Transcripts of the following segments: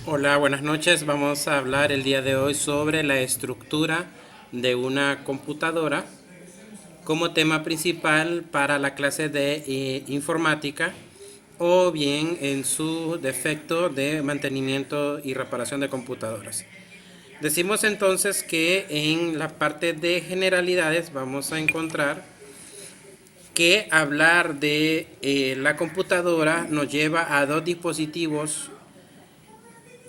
Hola, buenas noches. Vamos a hablar el día de hoy sobre la estructura de una computadora como tema principal para la clase de informática o bien en su defecto de mantenimiento y reparación de computadoras. Decimos entonces que en la parte de generalidades vamos a encontrar que hablar de la computadora nos lleva a dos dispositivos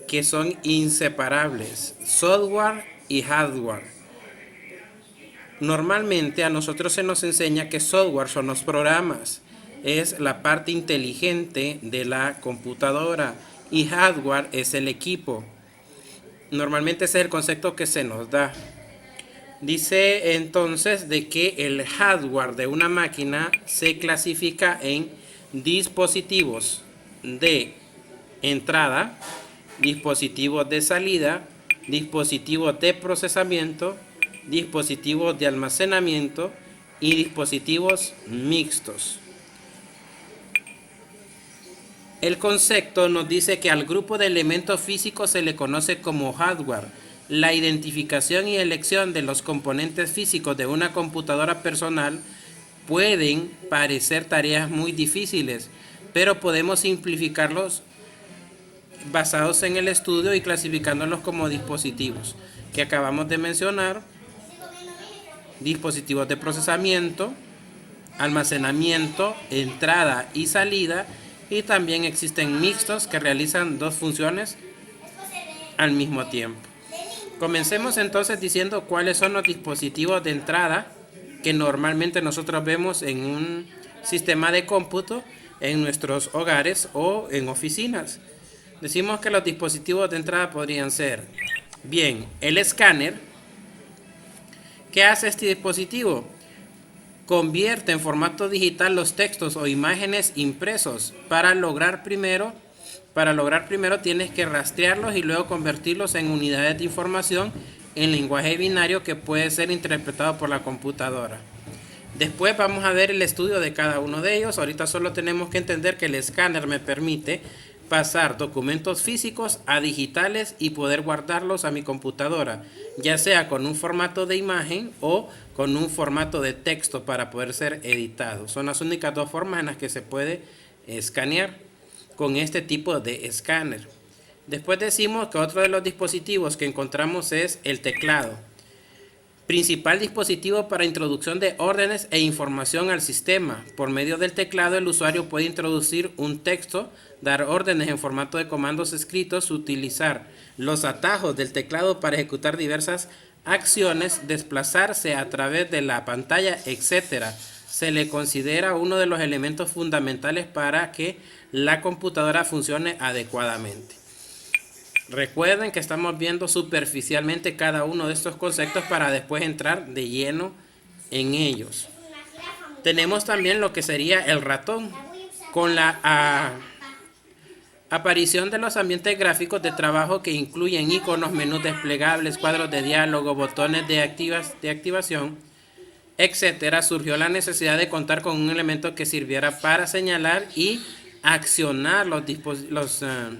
que son inseparables, software y hardware. Normalmente a nosotros se nos enseña que software son los programas, es la parte inteligente de la computadora y hardware es el equipo. Normalmente ese es el concepto que se nos da. Dice entonces de que el hardware de una máquina se clasifica en dispositivos de entrada, dispositivos de salida, dispositivos de procesamiento, dispositivos de almacenamiento y dispositivos mixtos. El concepto nos dice que al grupo de elementos físicos se le conoce como hardware. La identificación y elección de los componentes físicos de una computadora personal pueden parecer tareas muy difíciles, pero podemos simplificarlos basados en el estudio y clasificándolos como dispositivos que acabamos de mencionar: dispositivos de procesamiento, almacenamiento, entrada y salida, y también existen mixtos que realizan dos funciones al mismo tiempo. Comencemos entonces diciendo cuáles son los dispositivos de entrada que normalmente nosotros vemos en un sistema de cómputo en nuestros hogares o en oficinas. Decimos que los dispositivos de entrada podrían ser, bien, el escáner. ¿Qué hace este dispositivo? Convierte en formato digital los textos o imágenes impresos. Para lograr primero tienes que rastrearlos y luego convertirlos en unidades de información en lenguaje binario que puede ser interpretado por la computadora. Después vamos a ver el estudio de cada uno de ellos. Ahorita solo tenemos que entender que el escáner me permite pasar documentos físicos a digitales y poder guardarlos a mi computadora, ya sea con un formato de imagen o con un formato de texto para poder ser editado. Son las únicas dos formas en las que se puede escanear con este tipo de escáner. Después decimos que otro de los dispositivos que encontramos es el teclado. Principal dispositivo para introducción de órdenes e información al sistema. Por medio del teclado el usuario puede introducir un texto, dar órdenes en formato de comandos escritos, utilizar los atajos del teclado para ejecutar diversas acciones, desplazarse a través de la pantalla, etc. Se le considera uno de los elementos fundamentales para que la computadora funcione adecuadamente. Recuerden que estamos viendo superficialmente cada uno de estos conceptos para después entrar de lleno en ellos. Tenemos también lo que sería el ratón. Con la aparición de los ambientes gráficos de trabajo que incluyen iconos, menús desplegables, cuadros de diálogo, botones de activación, etcétera, surgió la necesidad de contar con un elemento que sirviera para señalar y accionar los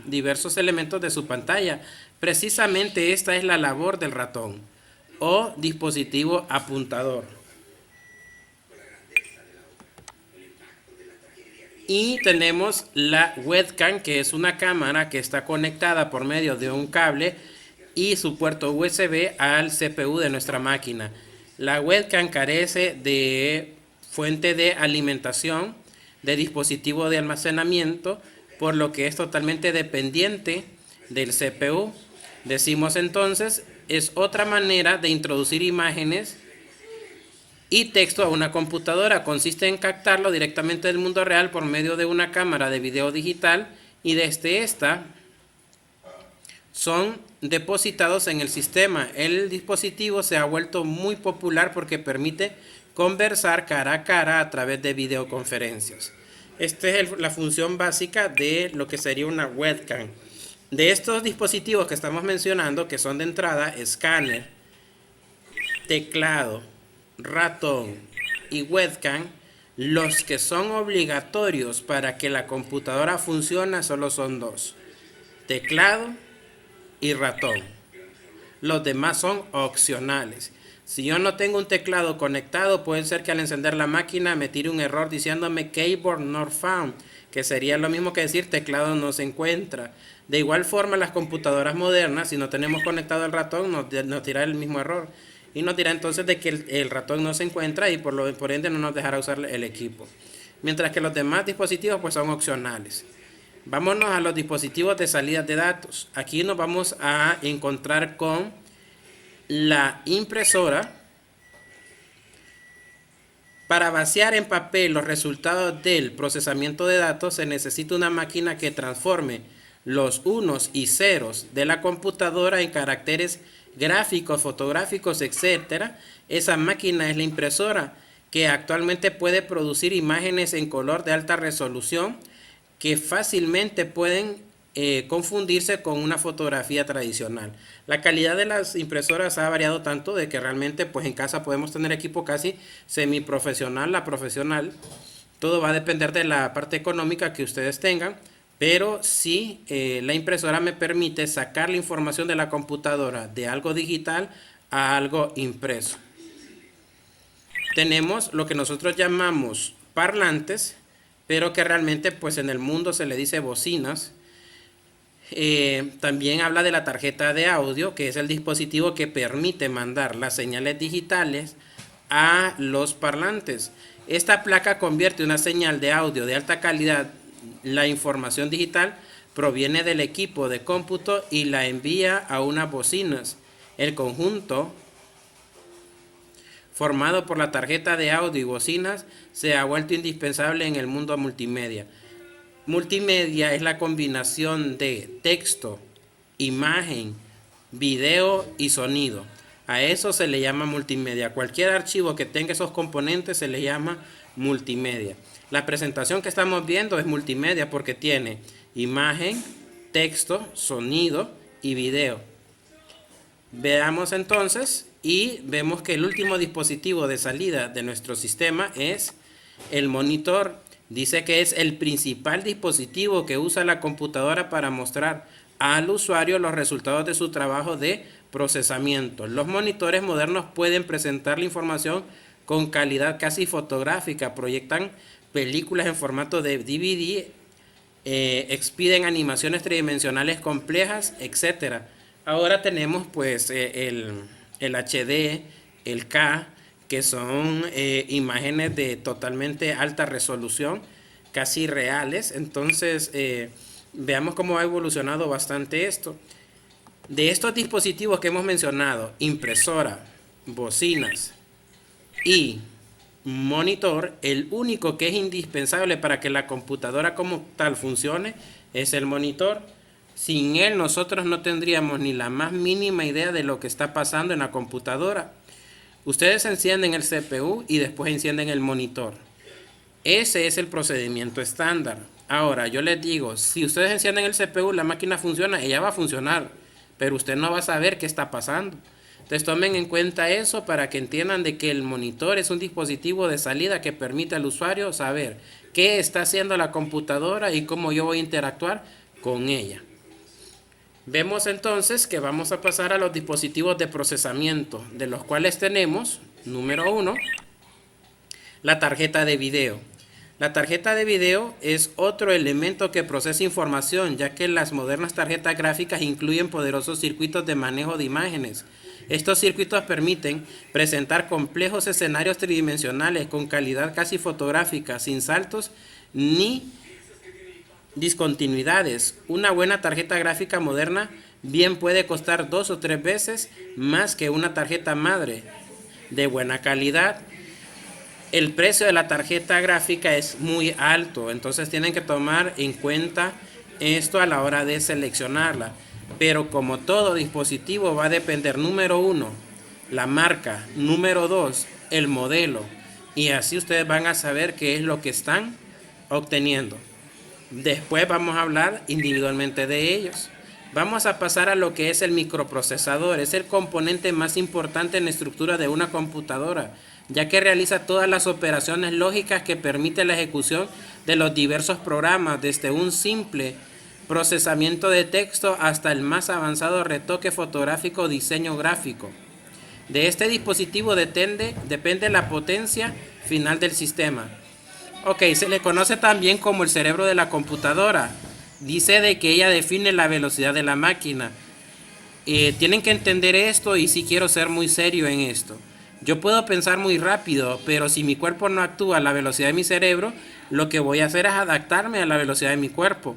diversos elementos de su pantalla. Precisamente esta es la labor del ratón o dispositivo apuntador. Y tenemos la webcam, que es una cámara que está conectada por medio de un cable y su puerto USB al CPU de nuestra máquina. La webcam carece de fuente de alimentación, de dispositivo de almacenamiento, por lo que es totalmente dependiente del CPU. Decimos entonces, es otra manera de introducir imágenes y texto a una computadora. Consiste en captarlo directamente del mundo real por medio de una cámara de video digital y desde esta son depositados en el sistema. El dispositivo se ha vuelto muy popular porque permite conversar cara a cara a través de videoconferencias. Esta es la función básica de lo que sería una webcam. De estos dispositivos que estamos mencionando, que son de entrada escáner, teclado, ratón y webcam, los que son obligatorios para que la computadora funcione solo son dos: teclado y ratón. Los demás son opcionales. Si yo no tengo un teclado conectado, puede ser que al encender la máquina me tire un error diciéndome keyboard not found, que sería lo mismo que decir teclado no se encuentra. De igual forma, las computadoras modernas, si no tenemos conectado el ratón, nos dirá el mismo error. Y nos dirá entonces de que el ratón no se encuentra y por ende no nos dejará usar el equipo. Mientras que los demás dispositivos pues son opcionales. Vámonos a los dispositivos de salida de datos. Aquí nos vamos a encontrar con la impresora. Para vaciar en papel los resultados del procesamiento de datos se necesita una máquina que transforme los unos y ceros de la computadora en caracteres gráficos, fotográficos, etc. Esa máquina es la impresora, que actualmente puede producir imágenes en color de alta resolución que fácilmente pueden confundirse con una fotografía tradicional. La calidad de las impresoras ha variado tanto de que realmente pues en casa podemos tener equipo casi semiprofesional a profesional. Todo va a depender de la parte económica que ustedes tengan, pero sí la impresora me permite sacar la información de la computadora de algo digital a algo impreso. Tenemos lo que nosotros llamamos parlantes, pero que realmente pues en el mundo se le dice bocinas. También habla de la tarjeta de audio, que es el dispositivo que permite mandar las señales digitales a los parlantes. Esta placa convierte una señal de audio de alta calidad. La información digital proviene del equipo de cómputo y la envía a unas bocinas. El conjunto formado por la tarjeta de audio y bocinas se ha vuelto indispensable en el mundo multimedia. Multimedia es la combinación de texto, imagen, video y sonido. A eso se le llama multimedia. Cualquier archivo que tenga esos componentes se le llama multimedia. La presentación que estamos viendo es multimedia porque tiene imagen, texto, sonido y video. Veamos entonces y vemos que el último dispositivo de salida de nuestro sistema es el monitor. Dice que es el principal dispositivo que usa la computadora para mostrar al usuario los resultados de su trabajo de procesamiento. Los monitores modernos pueden presentar la información con calidad casi fotográfica, proyectan películas en formato de DVD, expiden animaciones tridimensionales complejas, etc. Ahora tenemos pues el HD, el K, que son imágenes de totalmente alta resolución, casi reales. Entonces, veamos cómo ha evolucionado bastante esto. De estos dispositivos que hemos mencionado, impresora, bocinas y monitor, el único que es indispensable para que la computadora como tal funcione es el monitor. Sin él nosotros no tendríamos ni la más mínima idea de lo que está pasando en la computadora. Ustedes encienden el CPU y después encienden el monitor. Ese es el procedimiento estándar. Ahora, yo les digo, si ustedes encienden el CPU, la máquina funciona, ella va a funcionar, pero usted no va a saber qué está pasando. Entonces tomen en cuenta eso para que entiendan de que el monitor es un dispositivo de salida que permite al usuario saber qué está haciendo la computadora y cómo yo voy a interactuar con ella. Vemos entonces que vamos a pasar a los dispositivos de procesamiento, de los cuales tenemos, número 1, la tarjeta de video. La tarjeta de video es otro elemento que procesa información, ya que las modernas tarjetas gráficas incluyen poderosos circuitos de manejo de imágenes. Estos circuitos permiten presentar complejos escenarios tridimensionales con calidad casi fotográfica, sin saltos ni discontinuidades. Una buena tarjeta gráfica moderna bien puede costar 2 o 3 veces más que una tarjeta madre de buena calidad. El precio de la tarjeta gráfica es muy alto, entonces tienen que tomar en cuenta esto a la hora de seleccionarla. Pero como todo dispositivo va a depender, número 1, la marca, número 2, el modelo, y así ustedes van a saber qué es lo que están obteniendo. Después vamos a hablar individualmente de ellos. Vamos a pasar a lo que es el microprocesador. Es el componente más importante en la estructura de una computadora, ya que realiza todas las operaciones lógicas que permiten la ejecución de los diversos programas, desde un simple procesamiento de texto hasta el más avanzado retoque fotográfico o diseño gráfico. De este dispositivo depende la potencia final del sistema. Ok, se le conoce también como el cerebro de la computadora. Dice de que ella define la velocidad de la máquina. Tienen que entender esto y sí quiero ser muy serio en esto. Yo puedo pensar muy rápido, pero si mi cuerpo no actúa a la velocidad de mi cerebro, lo que voy a hacer es adaptarme a la velocidad de mi cuerpo.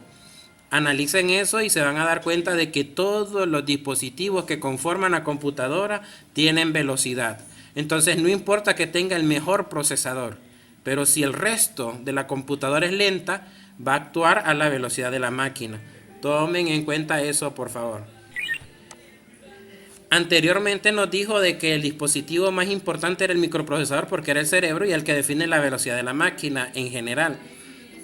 Analicen eso y se van a dar cuenta de que todos los dispositivos que conforman la computadora tienen velocidad. Entonces no importa que tenga el mejor procesador, pero si el resto de la computadora es lenta, va a actuar a la velocidad de la máquina. Tomen en cuenta eso, por favor. Anteriormente nos dijo de que el dispositivo más importante era el microprocesador porque era el cerebro y el que define la velocidad de la máquina en general.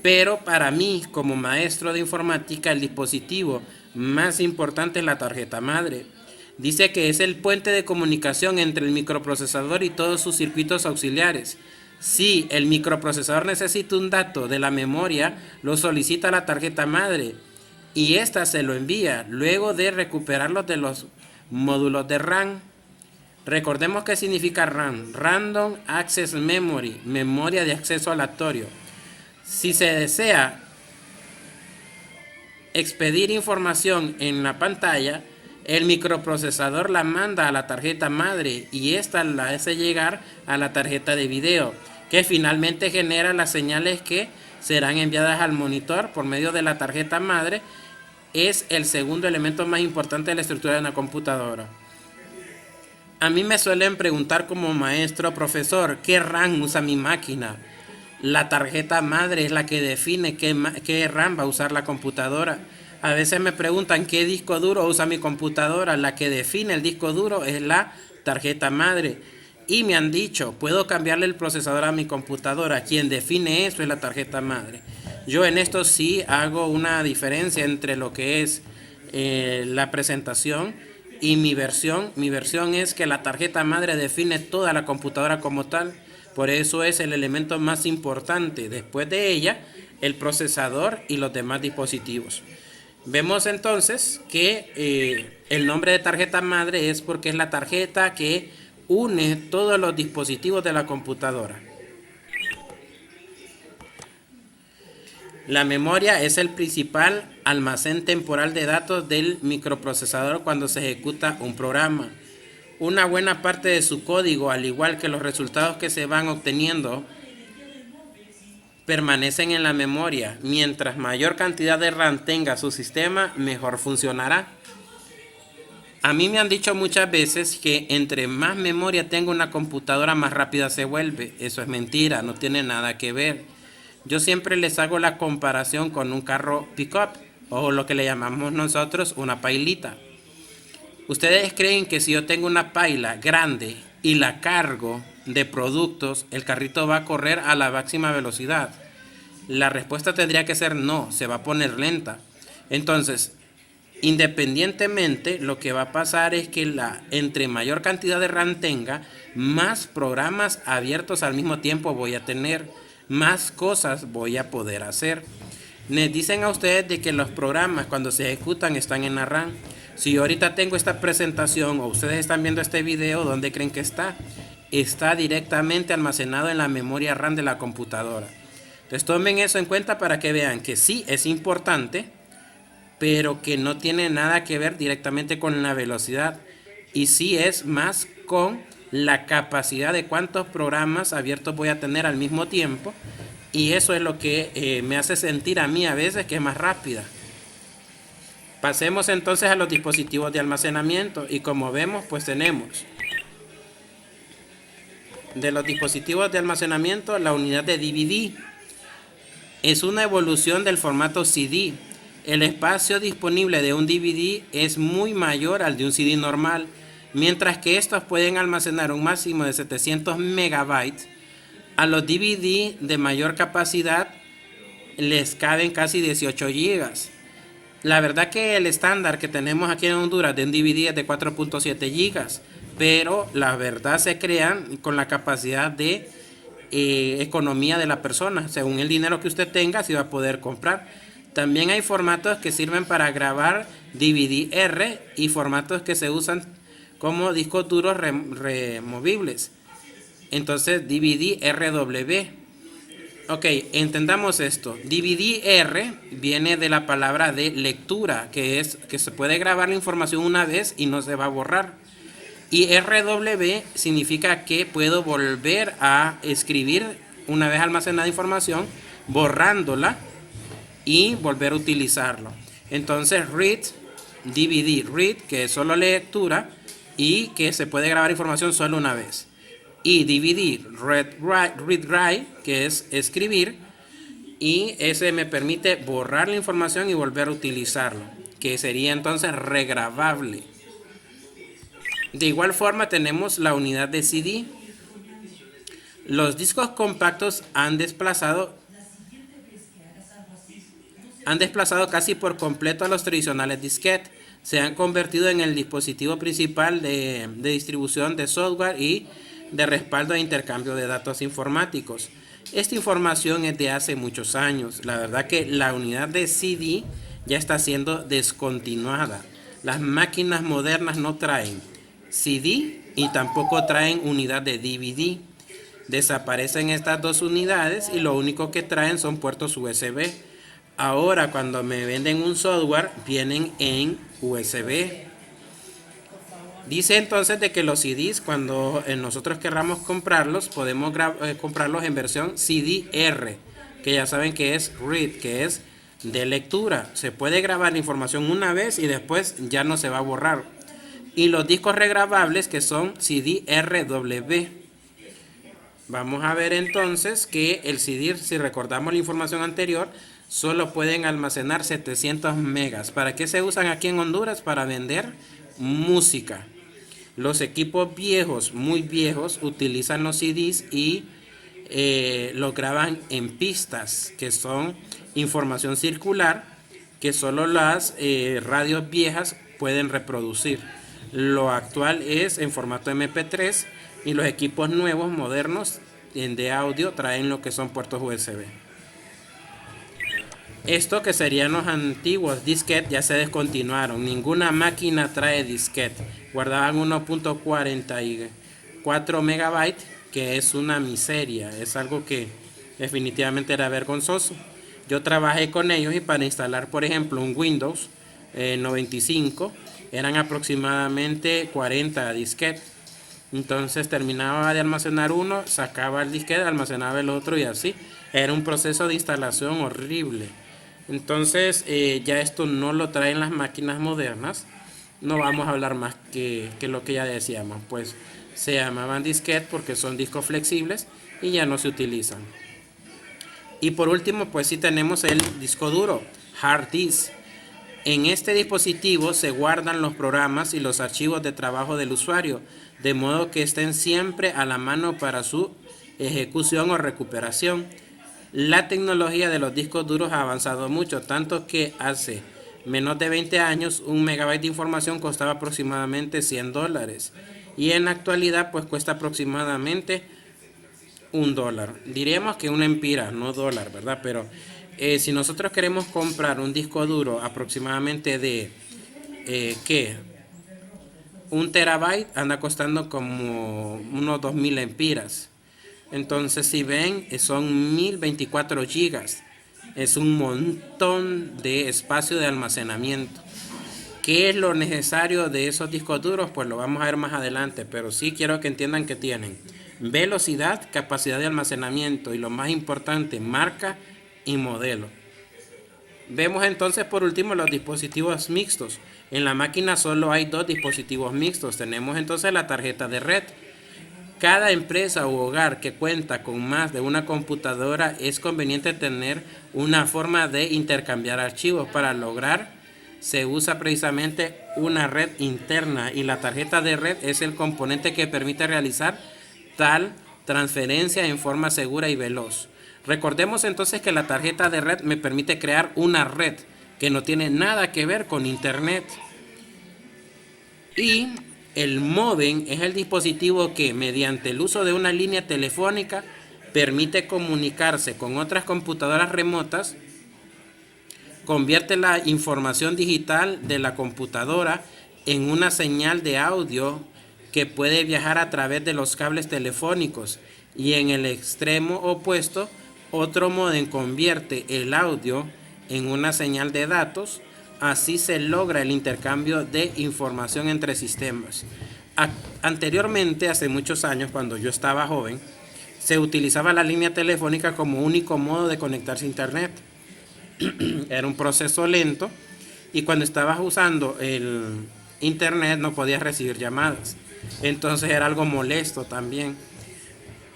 Pero para mí, como maestro de informática, el dispositivo más importante es la tarjeta madre. Dice que es el puente de comunicación entre el microprocesador y todos sus circuitos auxiliares. Si el microprocesador necesita un dato de la memoria, lo solicita la tarjeta madre y ésta se lo envía luego de recuperarlo de los módulos de RAM. Recordemos qué significa RAM: Random Access Memory, memoria de acceso aleatorio. Si se desea expedir información en la pantalla, el microprocesador la manda a la tarjeta madre y esta la hace llegar a la tarjeta de video, que finalmente genera las señales que serán enviadas al monitor por medio de la tarjeta madre. Es el segundo elemento más importante de la estructura de una computadora. A mí me suelen preguntar como maestro, profesor, ¿qué RAM usa mi máquina? La tarjeta madre es la que define qué RAM va a usar la computadora. A veces me preguntan qué disco duro usa mi computadora. La que define el disco duro es la tarjeta madre. Y me han dicho, puedo cambiarle el procesador a mi computadora. Quien define eso es la tarjeta madre. Yo en esto sí hago una diferencia entre lo que es la presentación y mi versión. Mi versión es que la tarjeta madre define toda la computadora como tal. Por eso es el elemento más importante. Después de ella, el procesador y los demás dispositivos. Vemos entonces que el nombre de tarjeta madre es porque es la tarjeta que une todos los dispositivos de la computadora. La memoria es el principal almacén temporal de datos del microprocesador cuando se ejecuta un programa. Una buena parte de su código, al igual que los resultados que se van obteniendo, permanecen en la memoria. Mientras mayor cantidad de RAM tenga su sistema, mejor funcionará. A mí me han dicho muchas veces que entre más memoria tenga una computadora, más rápida se vuelve. Eso es mentira, no tiene nada que ver. Yo siempre les hago la comparación con un carro pick-up, o lo que le llamamos nosotros una pailita. ¿Ustedes creen que si yo tengo una paila grande y la cargo de productos, el carrito va a correr a la máxima velocidad? La respuesta tendría que ser no, se va a poner lenta. Entonces, independientemente, lo que va a pasar es que entre mayor cantidad de RAM tenga, más programas abiertos al mismo tiempo voy a tener, más cosas voy a poder hacer. Les dicen a ustedes de que los programas cuando se ejecutan están en la RAM. Si yo ahorita tengo esta presentación o ustedes están viendo este video, ¿dónde creen que está? Está directamente almacenado en la memoria RAM de la computadora. Entonces tomen eso en cuenta para que vean que sí es importante, pero que no tiene nada que ver directamente con la velocidad. Y sí es más con la capacidad de cuántos programas abiertos voy a tener al mismo tiempo. Y eso es lo que me hace sentir a mí a veces que es más rápida. Pasemos entonces a los dispositivos de almacenamiento y como vemos pues tenemos de los dispositivos de almacenamiento la unidad de DVD. Es una evolución del formato CD. El espacio disponible de un DVD es muy mayor al de un CD normal, mientras que estos pueden almacenar un máximo de 700 megabytes. A los DVD de mayor capacidad les caben casi 18 gigas. La verdad que el estándar que tenemos aquí en Honduras de un DVD es de 4.7 gigas, pero la verdad se crean con la capacidad de economía de la persona. Según el dinero que usted tenga, se va a poder comprar. También hay formatos que sirven para grabar DVD-R y formatos que se usan como discos duros removibles. Entonces, DVD-RW. Ok, entendamos esto. DVD-R viene de la palabra de lectura, que es que se puede grabar la información una vez y no se va a borrar. Y RW significa que puedo volver a escribir una vez almacenada información, borrándola y volver a utilizarlo. Entonces, read, DVD, read, que es solo lectura y que se puede grabar información solo una vez. Y DVD, read, write, que es escribir, y ese me permite borrar la información y volver a utilizarlo, que sería entonces regrabable. De igual forma tenemos la unidad de CD. Los discos compactos han desplazado casi por completo a los tradicionales disquetes. Se han convertido en el dispositivo principal de distribución de software y de respaldo e intercambio de datos informáticos. Esta información es de hace muchos años. La verdad que la unidad de CD ya está siendo descontinuada. Las máquinas modernas no traen CD y tampoco traen unidad de DVD. Desaparecen estas dos unidades y lo único que traen son puertos USB. Ahora cuando me venden un software vienen en USB. Dice entonces de que los CDs, cuando nosotros querramos comprarlos, podemos comprarlos en versión CD-R, que ya saben que es read, que es de lectura. Se puede grabar la información una vez y después ya no se va a borrar. Y los discos regrabables, que son CD-RW. Vamos a ver entonces que el CD, si recordamos la información anterior, solo pueden almacenar 700 megas. ¿Para qué se usan aquí en Honduras? Para vender música. Los equipos viejos, muy viejos, utilizan los CDs y lo graban en pistas, que son información circular, que solo las radios viejas pueden reproducir. Lo actual es en formato MP3 y los equipos nuevos, modernos, de audio, traen lo que son puertos USB. Esto que serían los antiguos disquetes ya se descontinuaron. Ninguna máquina trae disquete. Guardaban 1.44 megabytes, que es una miseria. Es algo que definitivamente era vergonzoso. Yo trabajé con ellos y para instalar, por ejemplo, un Windows 95, eran aproximadamente 40 disquetes. Entonces terminaba de almacenar uno, sacaba el disquete, almacenaba el otro y así. Era un proceso de instalación horrible. Entonces ya esto no lo traen las máquinas modernas. No vamos a hablar más que lo que ya decíamos. Pues se llamaban disquete porque son discos flexibles y ya no se utilizan. Y por último, pues sí tenemos el disco duro, hard disk. En este dispositivo se guardan los programas y los archivos de trabajo del usuario, de modo que estén siempre a la mano para su ejecución o recuperación. La tecnología de los discos duros ha avanzado mucho, tanto que hace menos de 20 años un megabyte de información costaba aproximadamente $100 y en la actualidad pues cuesta aproximadamente $1. Diríamos que una empira, no dólar, ¿verdad? Pero si nosotros queremos comprar un disco duro aproximadamente de un terabyte, anda costando como unos 2000 empiras. Entonces si ven, son 1024 gigas. Es un montón de espacio de almacenamiento. ¿Qué es lo necesario de esos discos duros? Pues lo vamos a ver más adelante, pero sí quiero que entiendan que tienen velocidad, capacidad de almacenamiento y lo más importante, marca y modelo. Vemos entonces por último los dispositivos mixtos. En la máquina solo hay dos dispositivos mixtos. Tenemos entonces la tarjeta de red. Cada empresa u hogar que cuenta con más de una computadora es conveniente tener una forma de intercambiar archivos. Para lograr se usa precisamente una red interna y la tarjeta de red es el componente que permite realizar tal transferencia en forma segura y veloz. Recordemos entonces que la tarjeta de red me permite crear una red que no tiene nada que ver con internet. Y el módem es el dispositivo que, mediante el uso de una línea telefónica, permite comunicarse con otras computadoras remotas convierte la información digital de la computadora en una señal de audio que puede viajar a través de los cables telefónicos, y en el extremo opuesto, otro módem convierte el audio en una señal de datos. Así se logra el intercambio de información entre sistemas. Anteriormente, hace muchos años, cuando yo estaba joven, se utilizaba la línea telefónica como único modo de conectarse a internet. Era un proceso lento, y cuando estabas usando el internet no podías recibir llamadas. Entonces era algo molesto también.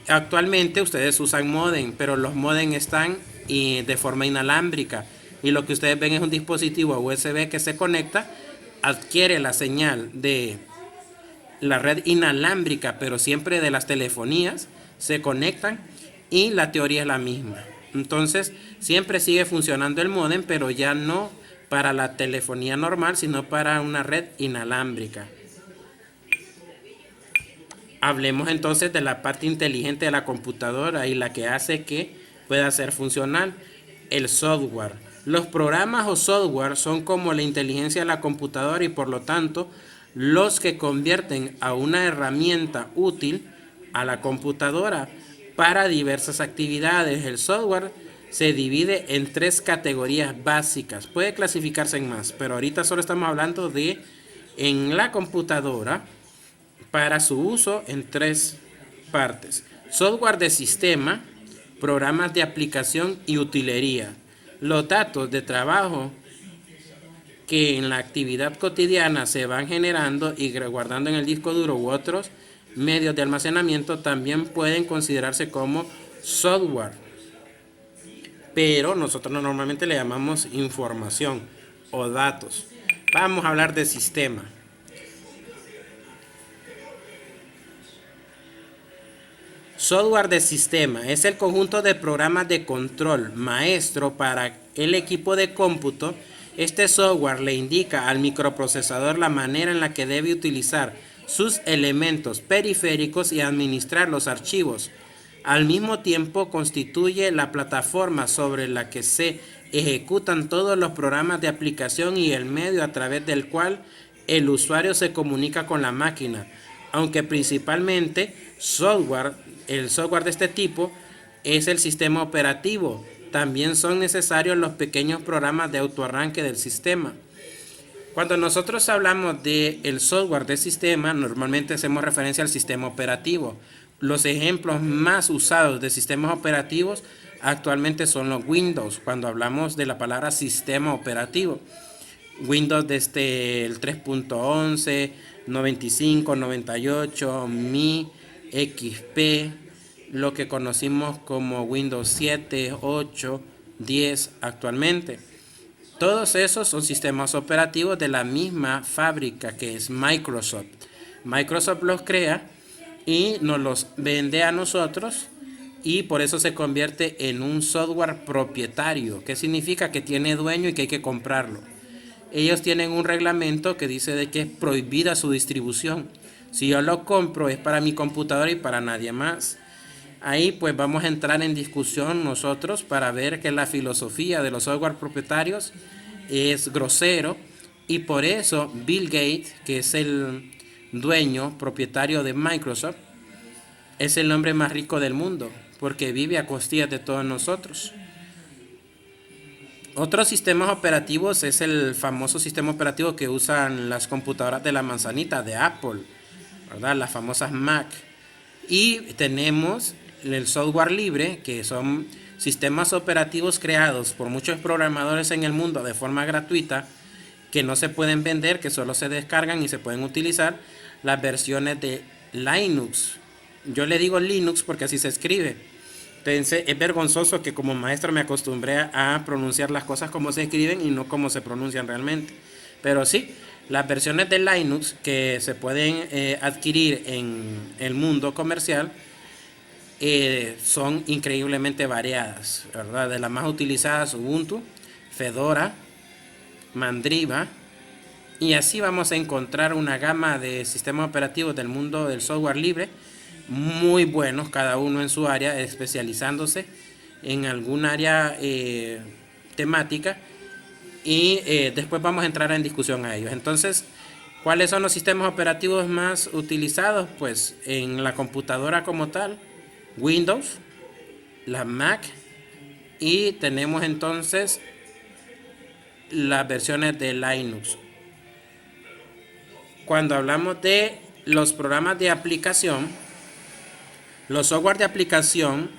Actualmente ustedes usan modem, pero los modem están de forma inalámbrica, y lo que ustedes ven es un dispositivo USB que se conecta, adquiere la señal de la red inalámbrica, pero siempre de las telefonías, se conectan y la teoría es la misma. Entonces siempre sigue funcionando el módem, pero ya no para la telefonía normal, sino para una red inalámbrica. Hablemos entonces de la parte inteligente de la computadora y la que hace que pueda ser funcional: el software. Los programas o software son como la inteligencia de la computadora, y por lo tanto los que convierten a una herramienta útil a la computadora para diversas actividades. El software se divide en 3 categorías básicas. Puede clasificarse en más, pero ahorita solo estamos hablando de en la computadora para su uso en 3 partes: software de sistema, programas de aplicación y utilería. Los datos de trabajo que en la actividad cotidiana se van generando y guardando en el disco duro u otros medios de almacenamiento también pueden considerarse como software, pero nosotros normalmente le llamamos información o datos. Vamos a hablar de sistema. Software de sistema es el conjunto de programas de control maestro para el equipo de cómputo. Este software le indica al microprocesador la manera en la que debe utilizar sus elementos periféricos y administrar los archivos. Al mismo tiempo, constituye la plataforma sobre la que se ejecutan todos los programas de aplicación y el medio a través del cual el usuario se comunica con la máquina. Aunque principalmente el software de este tipo es el sistema operativo, también son necesarios los pequeños programas de autoarranque del sistema. Cuando nosotros hablamos del software de sistema, normalmente hacemos referencia al sistema operativo. Los ejemplos más usados de sistemas operativos actualmente son los Windows, cuando hablamos de la palabra sistema operativo. Windows desde el 3.11, 95, 98, Mi, XP, lo que conocimos como Windows 7, 8, 10 actualmente. Todos esos son sistemas operativos de la misma fábrica que es Microsoft. Microsoft los crea y nos los vende a nosotros, y por eso se convierte en un software propietario, que significa que tiene dueño y que hay que comprarlo. Ellos tienen un reglamento que dice de que es prohibida su distribución. Si yo lo compro es para mi computadora y para nadie más. Ahí pues vamos a entrar en discusión nosotros para ver que la filosofía de los software propietarios es grosero, y por eso Bill Gates, que es el dueño propietario de Microsoft, es el hombre más rico del mundo, porque vive a costillas de todos nosotros. Otros sistemas operativos es el famoso sistema operativo que usan las computadoras de la manzanita de Apple, ¿verdad? Las famosas Mac. Y tenemos el software libre, que son sistemas operativos creados por muchos programadores en el mundo de forma gratuita, que no se pueden vender, que solo se descargan y se pueden utilizar. Las versiones de Linux, yo le digo Linux porque así se escribe. Entonces es vergonzoso que como maestro me acostumbré a pronunciar las cosas como se escriben y no como se pronuncian realmente. Pero sí, las versiones de Linux que se pueden adquirir en el mundo comercial son increíblemente variadas, ¿verdad? De las más utilizadas, Ubuntu, Fedora, Mandriva, y así vamos a encontrar una gama de sistemas operativos del mundo del software libre, muy buenos, cada uno en su área, especializándose en algún área temática, y después vamos a entrar en discusión a ellos. Entonces, ¿cuáles son los sistemas operativos más utilizados? Pues en la computadora como tal, Windows, la Mac, y tenemos entonces las versiones de Linux. Cuando hablamos de los programas de aplicación, los software de aplicación,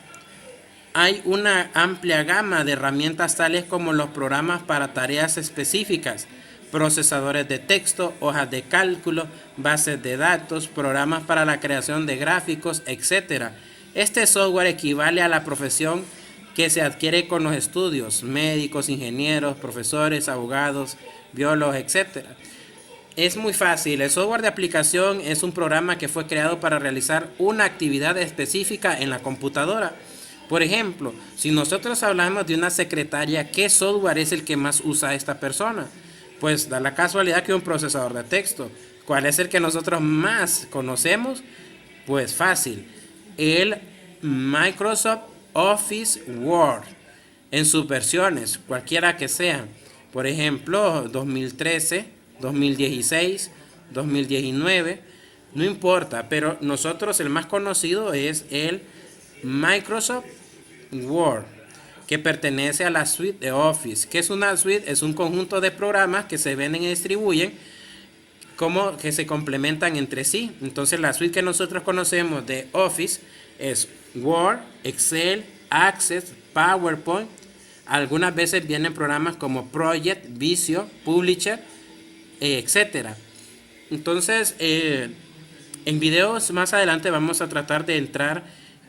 hay una amplia gama de herramientas tales como los programas para tareas específicas, procesadores de texto, hojas de cálculo, bases de datos, programas para la creación de gráficos, etc. Este software equivale a la profesión que se adquiere con los estudios, médicos, ingenieros, profesores, abogados, biólogos, etc. Es muy fácil. El software de aplicación es un programa que fue creado para realizar una actividad específica en la computadora. Por ejemplo, si nosotros hablamos de una secretaria, ¿qué software es el que más usa esta persona? Pues da la casualidad que un procesador de texto. ¿Cuál es el que nosotros más conocemos? Pues fácil, el Microsoft Office Word en sus versiones, cualquiera que sean. Por ejemplo, 2013, 2016, 2019, no importa, pero nosotros el más conocido es el Microsoft Word, que pertenece a la suite de Office. ¿Qué es una suite? Es un conjunto de programas que se venden y distribuyen como que se complementan entre sí. Entonces la suite que nosotros conocemos de Office es Word, Excel, Access, PowerPoint. Algunas veces vienen programas como Project, Visio, Publisher, etcétera. Entonces, en videos más adelante vamos a tratar de entrar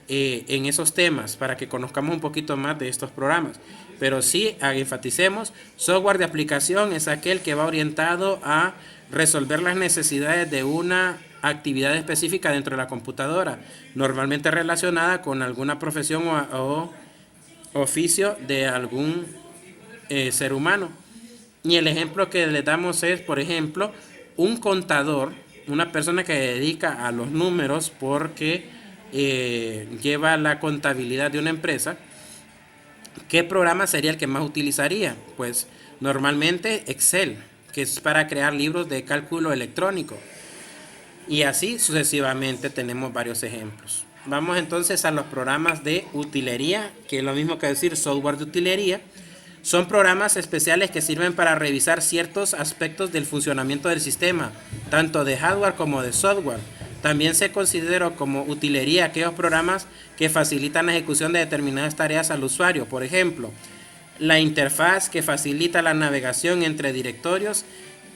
en esos temas para que conozcamos un poquito más de estos programas. Pero sí, enfaticemos, software de aplicación es aquel que va orientado a resolver las necesidades de una actividad específica dentro de la computadora, normalmente relacionada con alguna profesión o oficio de algún ser humano. Y el ejemplo que le damos es, por ejemplo, un contador, una persona que se dedica a los números porque lleva la contabilidad de una empresa. ¿Qué programa sería el que más utilizaría? Pues normalmente Excel, que es para crear libros de cálculo electrónico. Y así sucesivamente tenemos varios ejemplos. Vamos entonces a los programas de utilería, que es lo mismo que decir software de utilería. Son programas especiales que sirven para revisar ciertos aspectos del funcionamiento del sistema, tanto de hardware como de software. También se considera como utilería aquellos programas que facilitan la ejecución de determinadas tareas al usuario. Por ejemplo, la interfaz que facilita la navegación entre directorios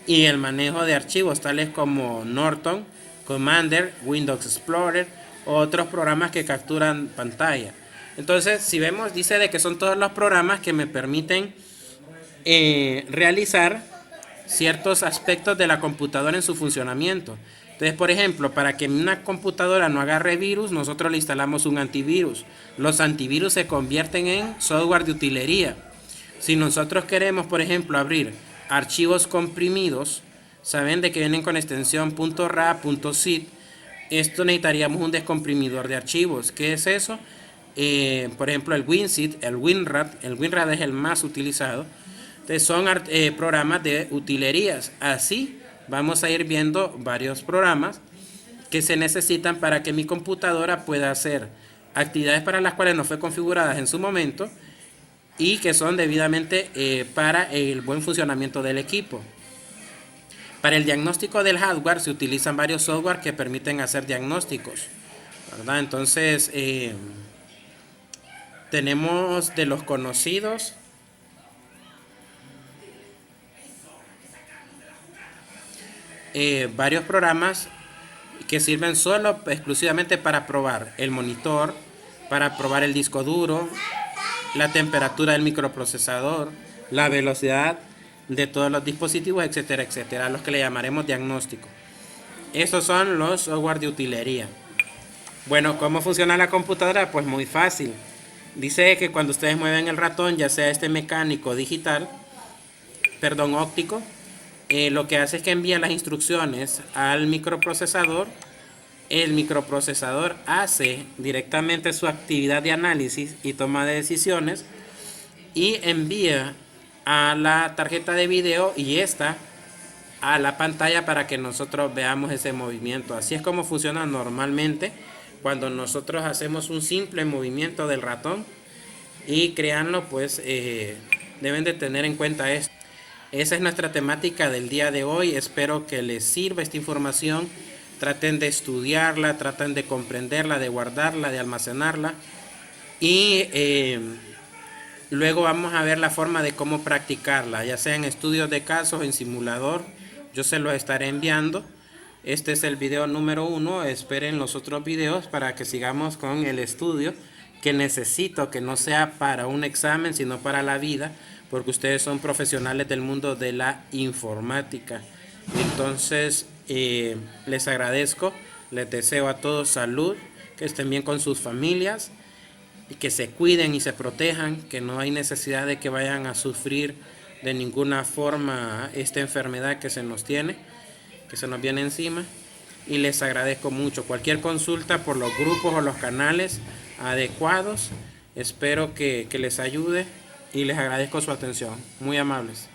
y el manejo de archivos, tales como Norton, Commander, Windows Explorer, o otros programas que capturan pantalla. Entonces, si vemos, dice de que son todos los programas que me permiten realizar ciertos aspectos de la computadora en su funcionamiento. Entonces, por ejemplo, para que una computadora no agarre virus, nosotros le instalamos un antivirus. Los antivirus se convierten en software de utilería. Si nosotros queremos, por ejemplo, abrir archivos comprimidos, saben de que vienen con extensión .ra, .zip. Esto necesitaríamos un descomprimidor de archivos. ¿Qué es eso? Por ejemplo, el WinZip, el WinRAR. El WinRAR es el más utilizado. Entonces son programas de utilerías. Así vamos a ir viendo varios programas que se necesitan para que mi computadora pueda hacer actividades para las cuales no fue configurada en su momento y que son debidamente para el buen funcionamiento del equipo. Para el diagnóstico del hardware se utilizan varios software que permiten hacer diagnósticos, ¿verdad? Entonces, tenemos de los conocidos varios programas que sirven solo exclusivamente para probar el monitor, para probar el disco duro, la temperatura del microprocesador, la velocidad de todos los dispositivos, etcétera, etcétera, los que le llamaremos diagnóstico. Esos son los software de utilería. Bueno, ¿cómo funciona la computadora? Pues muy fácil. Dice que cuando ustedes mueven el ratón, ya sea este mecánico digital, óptico, lo que hace es que envía las instrucciones al microprocesador. El microprocesador hace directamente su actividad de análisis y toma de decisiones y envía a la tarjeta de video y esta a la pantalla para que nosotros veamos ese movimiento. Así es como funciona normalmente cuando nosotros hacemos un simple movimiento del ratón. Y créanlo, pues deben de tener en cuenta esto. Esa es nuestra temática del día de hoy. Espero que les sirva esta información. Traten de estudiarla, traten de comprenderla, de guardarla, de almacenarla. Y luego vamos a ver la forma de cómo practicarla, ya sea en estudios de casos, en simulador. Yo se los estaré enviando. Este es el video número 1. Esperen los otros videos para que sigamos con el estudio que necesito que no sea para un examen, sino para la vida, porque ustedes son profesionales del mundo de la informática. Entonces, les agradezco, les deseo a todos salud, que estén bien con sus familias y que se cuiden y se protejan, que no hay necesidad de que vayan a sufrir de ninguna forma esta enfermedad que se nos viene encima. Y les agradezco mucho. Cualquier consulta por los grupos o los canales adecuados, espero que les ayude y les agradezco su atención. Muy amables.